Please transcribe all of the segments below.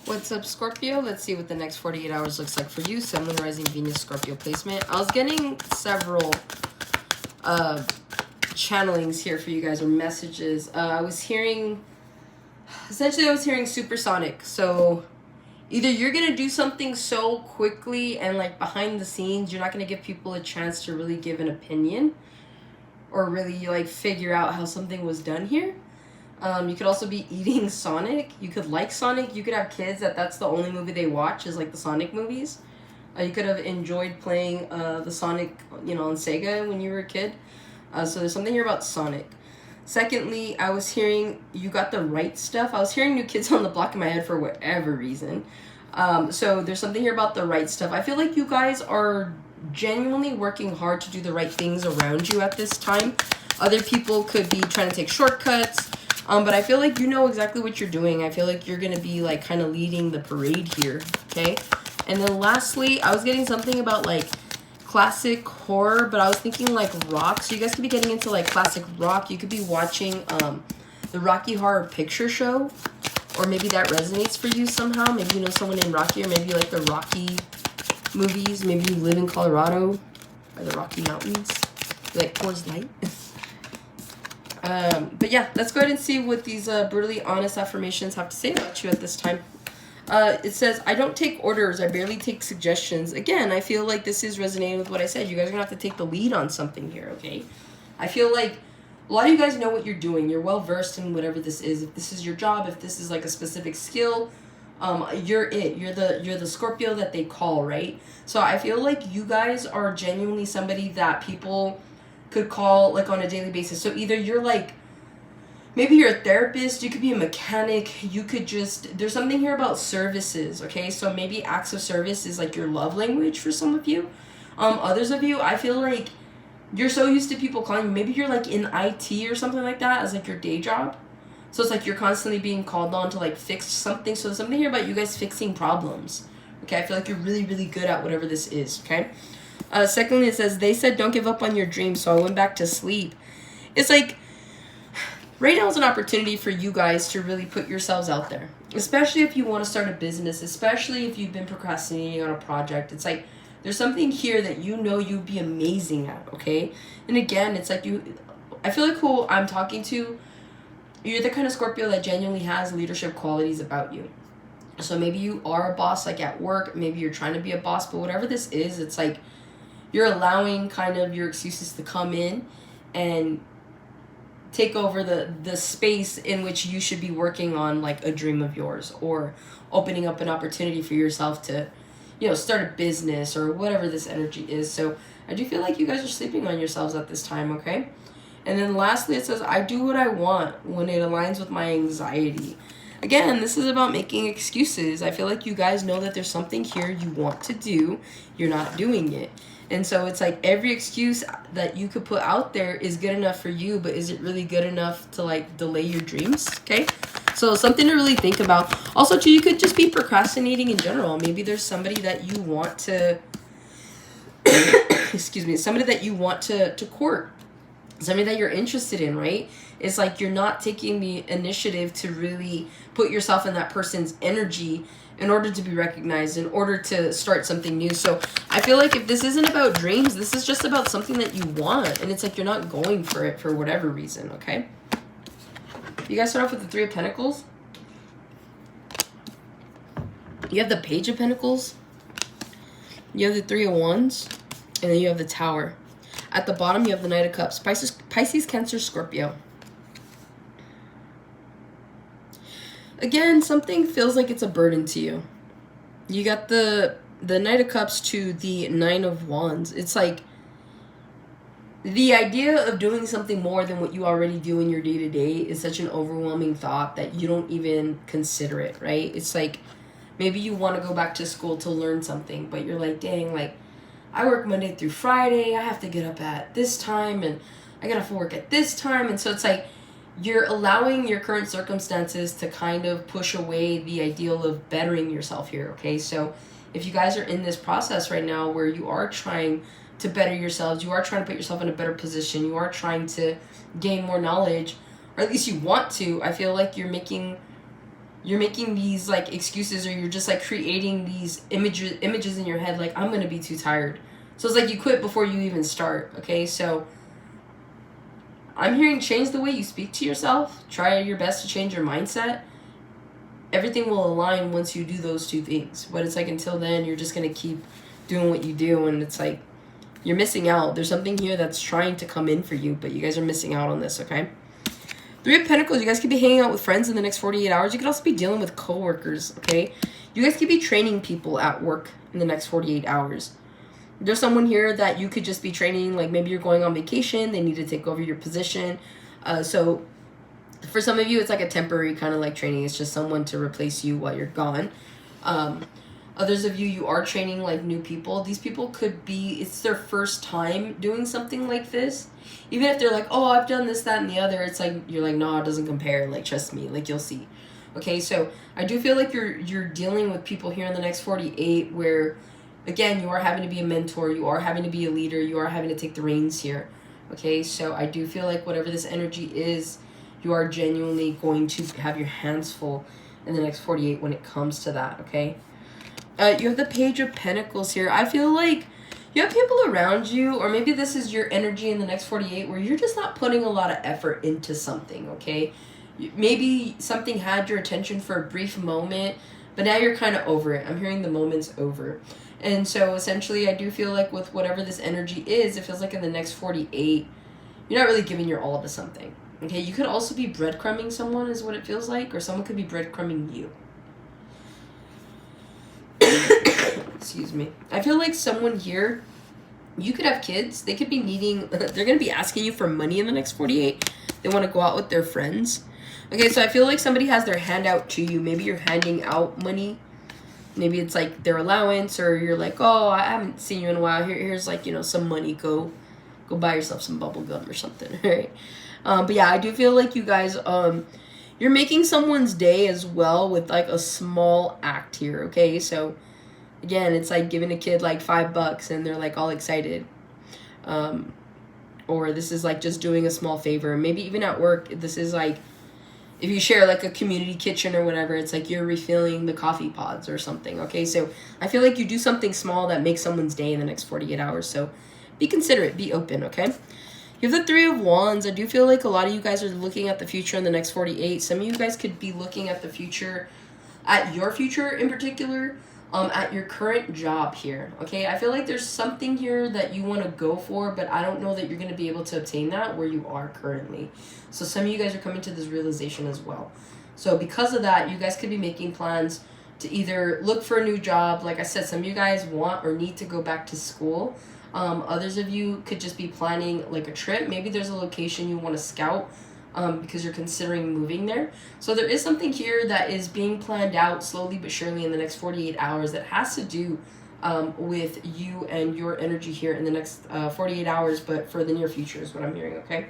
What's up, Scorpio? Let's see what the next 48 hours looks like for you. Sun, Moon, Rising, Venus, Scorpio placement. I was getting several channelings here for you guys, or messages. I was hearing supersonic. So either you're going to do something so quickly and like behind the scenes, you're not going to give people a chance to really give an opinion or really like figure out how something was done here. You could also be eating Sonic. You could like Sonic. You could have kids that's the only movie they watch is like the Sonic movies. You could have enjoyed playing the Sonic, on Sega when you were a kid. So there's something here about Sonic. Secondly, I was hearing you got the right stuff. I was hearing New Kids on the Block in my head for whatever reason. So there's something here about the right stuff. I feel like you guys are genuinely working hard to do the right things around you at this time. Other people could be trying to take shortcuts. But I feel like you know exactly what you're doing. I feel like you're going to be, like, kind of leading the parade here, okay? And then lastly, I was getting something about, like, classic horror, but I was thinking, like, rock. So you guys could be getting into, like, classic rock. You could be watching the Rocky Horror Picture Show, or maybe that resonates for you somehow. Maybe you know someone named Rocky, or maybe you like the Rocky movies. Maybe you live in Colorado by the Rocky Mountains. You like Coors Light. But yeah, let's go ahead and see what these brutally honest affirmations have to say about you at this time. It says, I don't take orders. I barely take suggestions. Again, I feel like this is resonating with what I said. You guys are going to have to take the lead on something here, okay? I feel like a lot of you guys know what you're doing. You're well versed in whatever this is. If this is your job, if this is like a specific skill, you're it. You're the Scorpio that they call, right? So I feel like you guys are genuinely somebody that people could call like on a daily basis. So either you're like, maybe you're a therapist, you could be a mechanic, you could just, there's something here about services, okay? So maybe acts of service is like your love language for some of you. Others of you, I feel like you're so used to people calling you, maybe you're like in IT or something like that as like your day job. So it's like you're constantly being called on to like fix something. So there's something here about you guys fixing problems, okay? I feel like you're really, really good at whatever this is, okay? Secondly, it says, they said don't give up on your dreams, so I went back to sleep. It's like, right now is an opportunity for you guys to really put yourselves out there. Especially if you want to start a business, especially if you've been procrastinating on a project. It's like, there's something here that you know you'd be amazing at, okay? And again, it's like I feel like who I'm talking to, you're the kind of Scorpio that genuinely has leadership qualities about you. So maybe you are a boss like at work, maybe you're trying to be a boss, but whatever this is, it's like, you're allowing kind of your excuses to come in and take over the space in which you should be working on like a dream of yours, or opening up an opportunity for yourself to, start a business or whatever this energy is. So I do feel like you guys are sleeping on yourselves at this time, okay? And then lastly, it says, I do what I want when it aligns with my anxiety. Again, this is about making excuses. I feel like you guys know that there's something here you want to do, you're not doing it. And so it's like every excuse that you could put out there is good enough for you, but is it really good enough to like delay your dreams? Okay. So something to really think about. Also, too, you could just be procrastinating in general. Maybe there's somebody that you want to, somebody that you want to court. Somebody that you're interested in, right? It's like you're not taking the initiative to really put yourself in that person's energy in order to be recognized, in order to start something new. So I feel like if this isn't about dreams, this is just about something that you want. And it's like you're not going for it for whatever reason, okay? You guys start off with the Three of Pentacles. You have the Page of Pentacles. You have the Three of Wands. And then you have the Tower. At the bottom, you have the Knight of Cups. Pisces, Cancer, Scorpio. Again, something feels like it's a burden to you. You got the Knight of Cups to the Nine of Wands. It's like the idea of doing something more than what you already do in your day-to-day is such an overwhelming thought that you don't even consider it, right? It's like maybe you want to go back to school to learn something, but you're like, dang, like, I work Monday through Friday. I have to get up at this time, and I got to work at this time. And so it's like you're allowing your current circumstances to kind of push away the ideal of bettering yourself here, okay? So if you guys are in this process right now where you are trying to better yourselves, you are trying to put yourself in a better position, you are trying to gain more knowledge, or at least you want to, I feel like you're making you're making these like excuses, or you're just like creating these images in your head like, I'm gonna be too tired. So it's like you quit before you even start. Okay, so I'm hearing change the way you speak to yourself. Try your best to change your mindset. Everything will align once you do those two things. But it's like until then, you're just gonna keep doing what you do, and it's like you're missing out. There's something here that's trying to come in for you, but you guys are missing out on this. Okay. Three of Pentacles, you guys could be hanging out with friends in the next 48 hours. You could also be dealing with coworkers, okay? You guys could be training people at work in the next 48 hours. There's someone here that you could just be training, like maybe you're going on vacation, they need to take over your position. So for some of you, it's like a temporary kind of like training. It's just someone to replace you while you're gone. Others of you, you are training like new people. These people could be, it's their first time doing something like this. Even if they're like, oh, I've done this, that, and the other. It's like, you're like, no, it doesn't compare. Like, trust me, like you'll see. Okay, so I do feel like you're dealing with people here in the next 48 where, again, you are having to be a mentor. You are having to be a leader. You are having to take the reins here. Okay, so I do feel like whatever this energy is, you are genuinely going to have your hands full in the next 48 when it comes to that, okay? You have the Page of Pentacles here. I feel like you have people around you, or maybe this is your energy in the next 48 where you're just not putting a lot of effort into something, okay? Maybe something had your attention for a brief moment, but now you're kind of over it. I'm hearing the moment's over. And so essentially I do feel like with whatever this energy is, it feels like in the next 48, you're not really giving your all to something, okay? You could also be breadcrumbing someone is what it feels like, or someone could be breadcrumbing you. Excuse me. I feel like someone here, you could have kids. They could be needing, they're going to be asking you for money in the next 48. They want to go out with their friends. Okay, so I feel like somebody has their hand out to you. Maybe you're handing out money. Maybe it's like their allowance, or you're like, oh, I haven't seen you in a while. Here's like, some money. Go buy yourself some bubble gum or something, right? But yeah, I do feel like you guys, you're making someone's day as well with like a small act here, okay? So again, it's like giving a kid like $5 and they're like all excited. Or this is like just doing a small favor. Maybe even at work, this is like, if you share like a community kitchen or whatever, it's like you're refilling the coffee pods or something, okay? So I feel like you do something small that makes someone's day in the next 48 hours. So be considerate, be open, okay? You have the Three of Wands. I do feel like a lot of you guys are looking at the future in the next 48. Some of you guys could be looking at the future, at your future in particular, at your current job here, okay? I feel like there's something here that you want to go for, but I don't know that you're going to be able to obtain that where you are currently. So some of you guys are coming to this realization as well. So because of that, you guys could be making plans to either look for a new job. Like I said, some of you guys want or need to go back to school. Others of you could just be planning like a trip. Maybe there's a location you want to scout because you're considering moving there. So there is something here that is being planned out slowly but surely in the next 48 hours that has to do with you and your energy here in the next 48 hours, but for the near future is what I'm hearing, okay?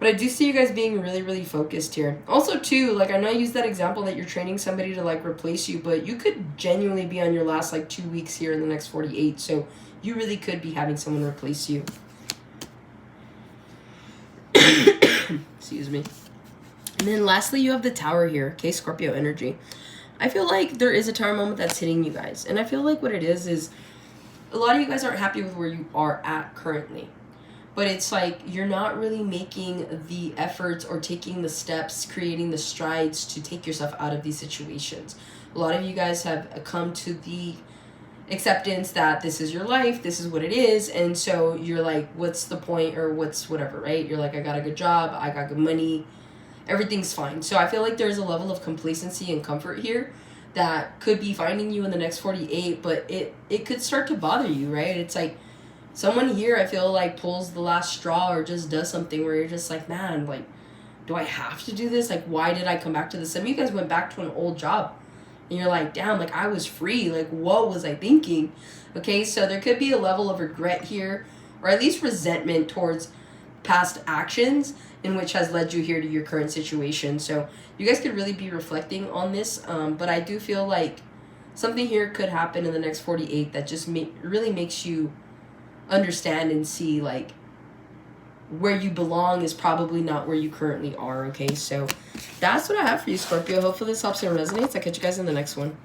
But I do see you guys being really, really focused here. Also, too, like, I know I used that example that you're training somebody to, like, replace you, but you could genuinely be on your last, like, 2 weeks here in the next 48. So you really could be having someone replace you. Excuse me. And then lastly, you have the Tower here, okay, Scorpio energy. I feel like there is a Tower moment that's hitting you guys. And I feel like what it is a lot of you guys aren't happy with where you are at currently. But it's like you're not really making the efforts or taking the steps, creating the strides to take yourself out of these situations. A lot of you guys have come to the acceptance that this is your life, this is what it is, and so you're like, what's the point, or what's whatever, right? You're like, I got a good job, I got good money, everything's fine. So I feel like there's a level of complacency and comfort here that could be finding you in the next 48, but it could start to bother you, right? It's like, someone here, I feel like, pulls the last straw or just does something where you're just like, man, like, do I have to do this? Like, why did I come back to this? Some of you guys went back to an old job. And you're like, damn, like, I was free. Like, what was I thinking? Okay, so there could be a level of regret here, or at least resentment towards past actions in which has led you here to your current situation. So you guys could really be reflecting on this. But I do feel like something here could happen in the next 48 that just really makes you understand and see, like, where you belong is probably not where you currently are, okay? So that's what I have for you, Scorpio. Hopefully this helps and resonates. I'll catch you guys in the next one.